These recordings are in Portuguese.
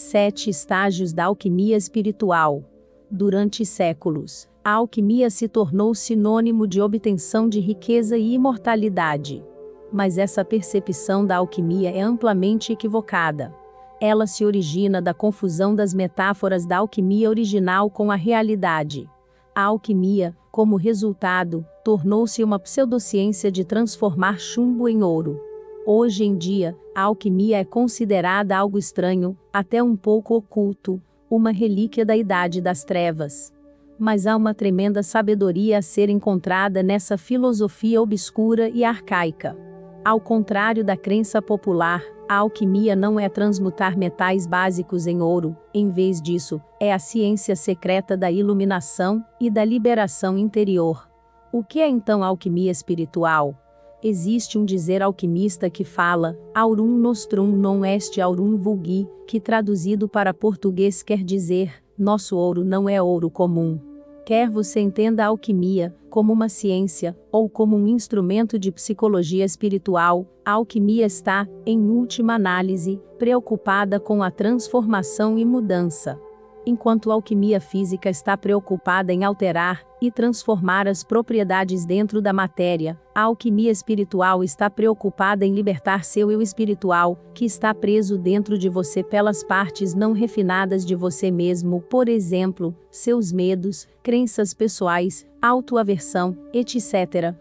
7 estágios da alquimia espiritual. Durante séculos, a alquimia se tornou sinônimo de obtenção de riqueza e imortalidade. Mas essa percepção da alquimia é amplamente equivocada. Ela se origina da confusão das metáforas da alquimia original com a realidade. A alquimia, como resultado, tornou-se uma pseudociência de transformar chumbo em ouro. Hoje em dia, a alquimia é considerada algo estranho, até um pouco oculto, uma relíquia da Idade das Trevas. Mas há uma tremenda sabedoria a ser encontrada nessa filosofia obscura e arcaica. Ao contrário da crença popular, a alquimia não é transmutar metais básicos em ouro, em vez disso, é a ciência secreta da iluminação e da liberação interior. O que é então a alquimia espiritual? Existe um dizer alquimista que fala, aurum nostrum non est aurum vulgi, que traduzido para português quer dizer, nosso ouro não é ouro comum. Quer você entenda a alquimia como uma ciência, ou como um instrumento de psicologia espiritual, a alquimia está, em última análise, preocupada com a transformação e mudança. Enquanto a alquimia física está preocupada em alterar e transformar as propriedades dentro da matéria, a alquimia espiritual está preocupada em libertar seu eu espiritual, que está preso dentro de você pelas partes não refinadas de você mesmo, por exemplo, seus medos, crenças pessoais, autoaversão, etc.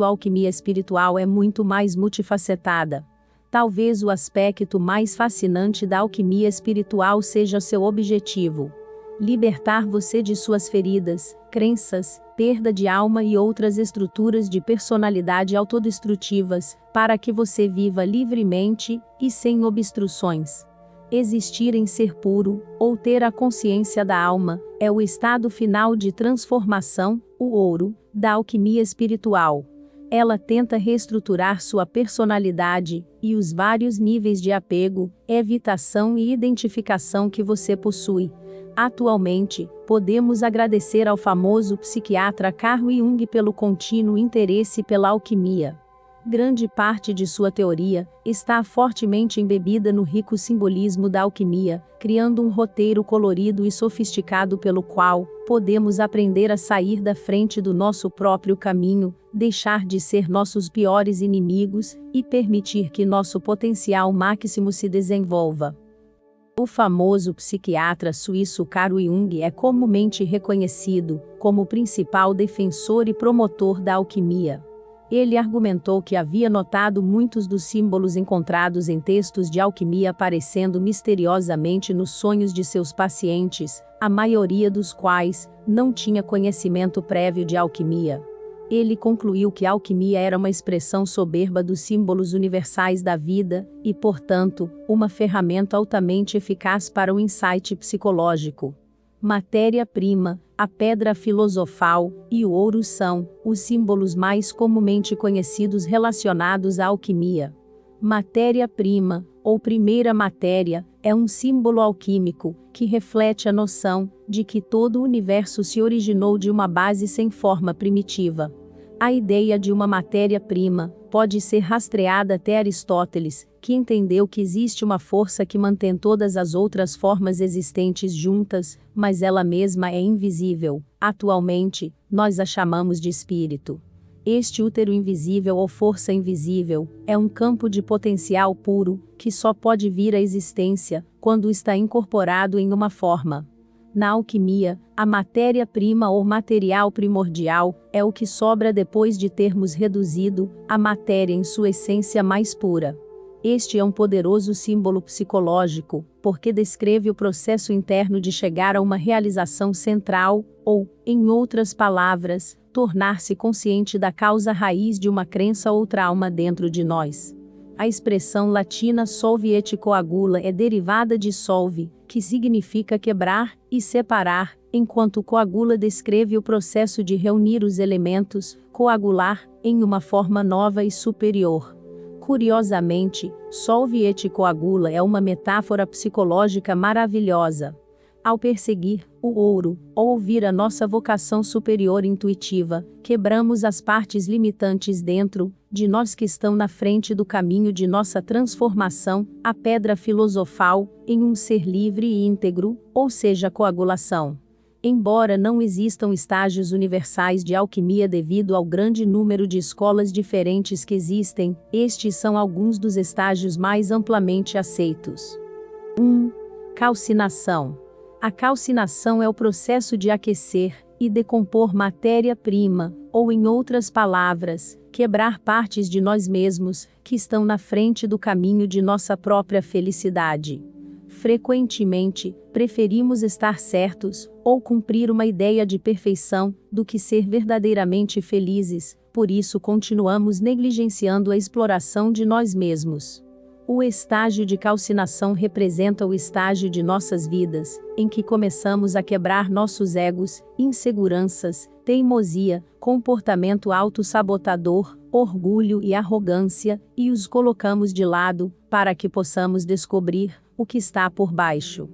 A alquimia espiritual é muito mais multifacetada. Talvez o aspecto mais fascinante da alquimia espiritual seja seu objetivo: libertar você de suas feridas, crenças, perda de alma e outras estruturas de personalidade autodestrutivas, para que você viva livremente e sem obstruções. Existir em ser puro, ou ter a consciência da alma, é o estado final de transformação, o ouro, da alquimia espiritual. Ela tenta reestruturar sua personalidade e os vários níveis de apego, evitação e identificação que você possui. Atualmente, podemos agradecer ao famoso psiquiatra Carl Jung pelo contínuo interesse pela alquimia. Grande parte de sua teoria está fortemente embebida no rico simbolismo da alquimia, criando um roteiro colorido e sofisticado pelo qual podemos aprender a sair da frente do nosso próprio caminho, deixar de ser nossos piores inimigos e permitir que nosso potencial máximo se desenvolva. O famoso psiquiatra suíço Carl Jung é comumente reconhecido como o principal defensor e promotor da alquimia. Ele argumentou que havia notado muitos dos símbolos encontrados em textos de alquimia aparecendo misteriosamente nos sonhos de seus pacientes, a maioria dos quais não tinha conhecimento prévio de alquimia. Ele concluiu que a alquimia era uma expressão soberba dos símbolos universais da vida e, portanto, uma ferramenta altamente eficaz para o insight psicológico. Matéria-prima, a pedra filosofal e o ouro são os símbolos mais comumente conhecidos relacionados à alquimia. Matéria-prima, ou primeira matéria, é um símbolo alquímico que reflete a noção de que todo o universo se originou de uma base sem forma primitiva. A ideia de uma matéria-prima pode ser rastreada até Aristóteles, que entendeu que existe uma força que mantém todas as outras formas existentes juntas, mas ela mesma é invisível. Atualmente, nós a chamamos de espírito. Este útero invisível ou força invisível é um campo de potencial puro, que só pode vir à existência quando está incorporado em uma forma. Na alquimia, a matéria-prima ou material primordial é o que sobra depois de termos reduzido a matéria em sua essência mais pura. Este é um poderoso símbolo psicológico, porque descreve o processo interno de chegar a uma realização central, ou, em outras palavras, tornar-se consciente da causa raiz de uma crença ou trauma dentro de nós. A expressão latina solve et coagula é derivada de solve, que significa quebrar e separar, enquanto coagula descreve o processo de reunir os elementos, coagular, em uma forma nova e superior. Curiosamente, solve et coagula é uma metáfora psicológica maravilhosa. Ao perseguir o ouro, ou ouvir a nossa vocação superior intuitiva, quebramos as partes limitantes dentro de nós que estão na frente do caminho de nossa transformação, a pedra filosofal, em um ser livre e íntegro, ou seja, coagulação. Embora não existam estágios universais de alquimia devido ao grande número de escolas diferentes que existem, estes são alguns dos estágios mais amplamente aceitos. 1. Calcinação. A calcinação é o processo de aquecer e decompor matéria-prima, ou em outras palavras, quebrar partes de nós mesmos, que estão na frente do caminho de nossa própria felicidade. Frequentemente, preferimos estar certos, ou cumprir uma ideia de perfeição, do que ser verdadeiramente felizes, por isso continuamos negligenciando a exploração de nós mesmos. O estágio de calcinação representa o estágio de nossas vidas, em que começamos a quebrar nossos egos, inseguranças, teimosia, comportamento autossabotador, orgulho e arrogância, e os colocamos de lado, para que possamos descobrir o que está por baixo.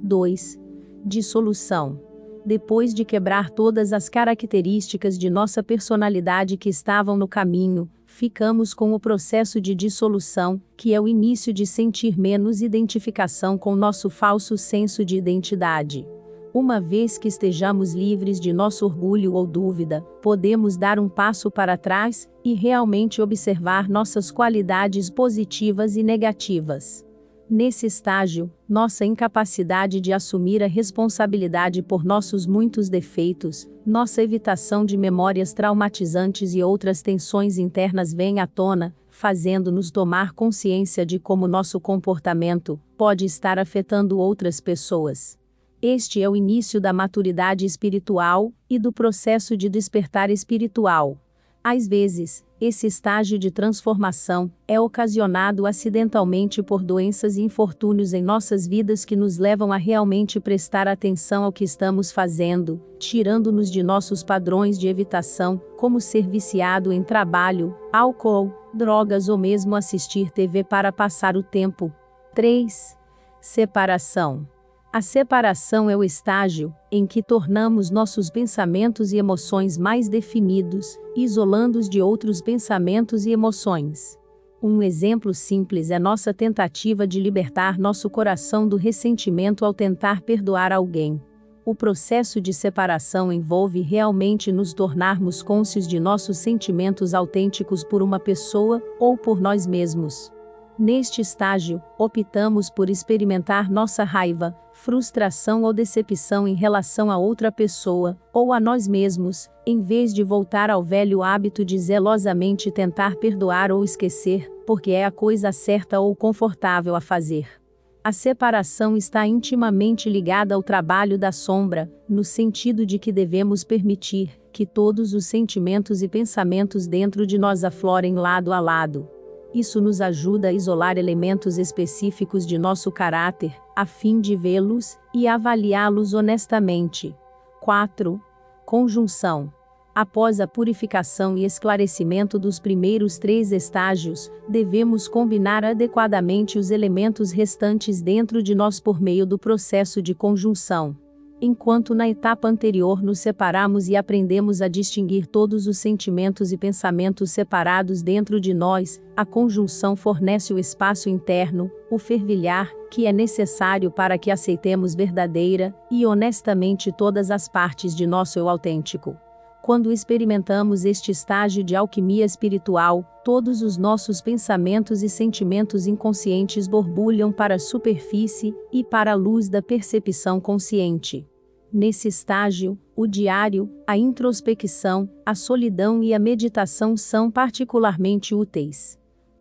2. Dissolução. Depois de quebrar todas as características de nossa personalidade que estavam no caminho, ficamos com o processo de dissolução, que é o início de sentir menos identificação com nosso falso senso de identidade. Uma vez que estejamos livres de nosso orgulho ou dúvida, podemos dar um passo para trás e realmente observar nossas qualidades positivas e negativas. Nesse estágio, nossa incapacidade de assumir a responsabilidade por nossos muitos defeitos, nossa evitação de memórias traumatizantes e outras tensões internas vem à tona, fazendo-nos tomar consciência de como nosso comportamento pode estar afetando outras pessoas. Este é o início da maturidade espiritual e do processo de despertar espiritual. Às vezes, esse estágio de transformação é ocasionado acidentalmente por doenças e infortúnios em nossas vidas que nos levam a realmente prestar atenção ao que estamos fazendo, tirando-nos de nossos padrões de evitação, como ser viciado em trabalho, álcool, drogas ou mesmo assistir TV para passar o tempo. 3. Separação. A separação é o estágio em que tornamos nossos pensamentos e emoções mais definidos, isolando-os de outros pensamentos e emoções. Um exemplo simples é nossa tentativa de libertar nosso coração do ressentimento ao tentar perdoar alguém. O processo de separação envolve realmente nos tornarmos cônscios de nossos sentimentos autênticos por uma pessoa ou por nós mesmos. Neste estágio, optamos por experimentar nossa raiva, frustração ou decepção em relação a outra pessoa, ou a nós mesmos, em vez de voltar ao velho hábito de zelosamente tentar perdoar ou esquecer, porque é a coisa certa ou confortável a fazer. A separação está intimamente ligada ao trabalho da sombra, no sentido de que devemos permitir que todos os sentimentos e pensamentos dentro de nós aflorem lado a lado. Isso nos ajuda a isolar elementos específicos de nosso caráter, a fim de vê-los e avaliá-los honestamente. 4. Conjunção. Após a purificação e esclarecimento dos primeiros 3 estágios, devemos combinar adequadamente os elementos restantes dentro de nós por meio do processo de conjunção. Enquanto na etapa anterior nos separamos e aprendemos a distinguir todos os sentimentos e pensamentos separados dentro de nós, a conjunção fornece o espaço interno, o fervilhar, que é necessário para que aceitemos verdadeira e honestamente todas as partes de nosso eu autêntico. Quando experimentamos este estágio de alquimia espiritual, todos os nossos pensamentos e sentimentos inconscientes borbulham para a superfície e para a luz da percepção consciente. Nesse estágio, o diário, a introspecção, a solidão e a meditação são particularmente úteis.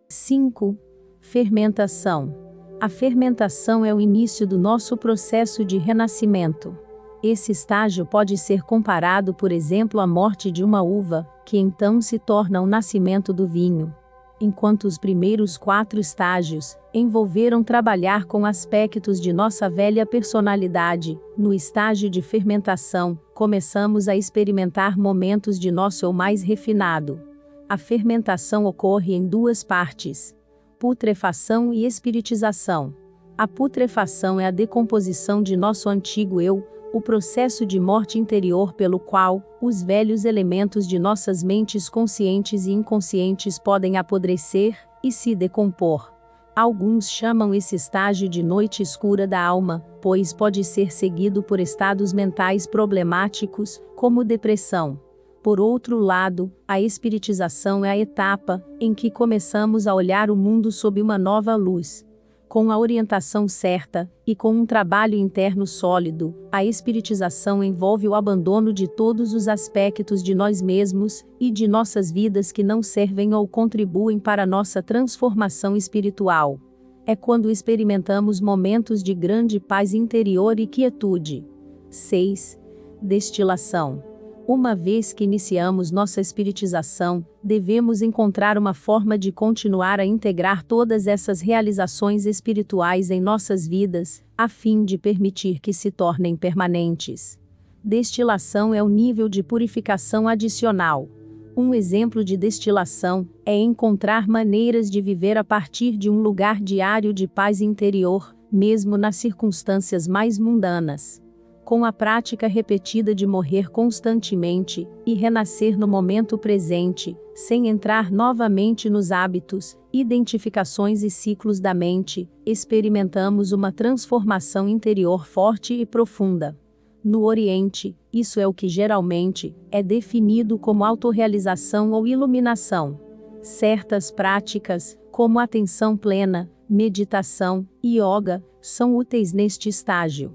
5. Fermentação. A fermentação é o início do nosso processo de renascimento. Esse estágio pode ser comparado, por exemplo, à morte de uma uva, que então se torna o nascimento do vinho. Enquanto os primeiros 4 estágios envolveram trabalhar com aspectos de nossa velha personalidade, no estágio de fermentação, começamos a experimentar momentos de nosso eu mais refinado. A fermentação ocorre em 2 partes: putrefação e espiritização. A putrefação é a decomposição de nosso antigo eu, o processo de morte interior pelo qual os velhos elementos de nossas mentes conscientes e inconscientes podem apodrecer e se decompor. Alguns chamam esse estágio de noite escura da alma, pois pode ser seguido por estados mentais problemáticos, como depressão. Por outro lado, a espiritização é a etapa em que começamos a olhar o mundo sob uma nova luz. Com a orientação certa, e com um trabalho interno sólido, a espiritização envolve o abandono de todos os aspectos de nós mesmos e de nossas vidas que não servem ou contribuem para nossa transformação espiritual. É quando experimentamos momentos de grande paz interior e quietude. 6. Destilação. Uma vez que iniciamos nossa espiritização, devemos encontrar uma forma de continuar a integrar todas essas realizações espirituais em nossas vidas, a fim de permitir que se tornem permanentes. Destilação é o nível de purificação adicional. Um exemplo de destilação é encontrar maneiras de viver a partir de um lugar diário de paz interior, mesmo nas circunstâncias mais mundanas. Com a prática repetida de morrer constantemente e renascer no momento presente, sem entrar novamente nos hábitos, identificações e ciclos da mente, experimentamos uma transformação interior forte e profunda. No Oriente, isso é o que geralmente é definido como autorrealização ou iluminação. Certas práticas, como atenção plena, meditação e yoga, são úteis neste estágio.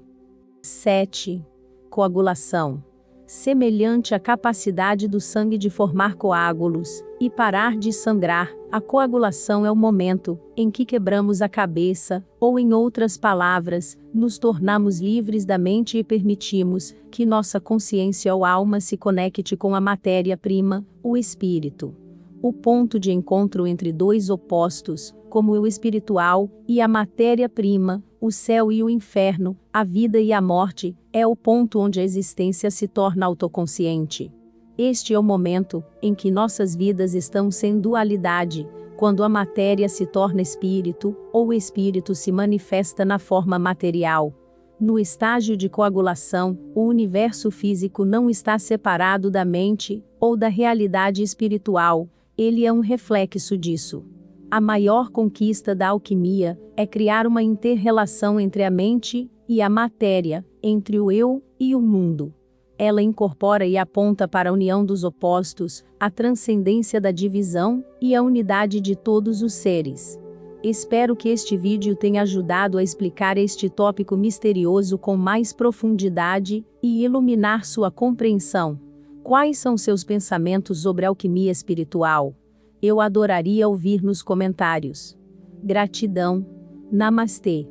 7. Coagulação. Semelhante à capacidade do sangue de formar coágulos e parar de sangrar, a coagulação é o momento em que quebramos a cabeça, ou em outras palavras, nos tornamos livres da mente e permitimos que nossa consciência ou alma se conecte com a matéria-prima, o espírito. O ponto de encontro entre dois opostos, como o espiritual e a matéria-prima, o céu e o inferno, a vida e a morte, é o ponto onde a existência se torna autoconsciente. Este é o momento em que nossas vidas estão sem dualidade, quando a matéria se torna espírito, ou o espírito se manifesta na forma material. No estágio de coagulação, o universo físico não está separado da mente, ou da realidade espiritual, ele é um reflexo disso. A maior conquista da alquimia é criar uma inter-relação entre a mente e a matéria, entre o eu e o mundo. Ela incorpora e aponta para a união dos opostos, a transcendência da divisão e a unidade de todos os seres. Espero que este vídeo tenha ajudado a explicar este tópico misterioso com mais profundidade e iluminar sua compreensão. Quais são seus pensamentos sobre alquimia espiritual? Eu adoraria ouvir nos comentários. Gratidão. Namastê.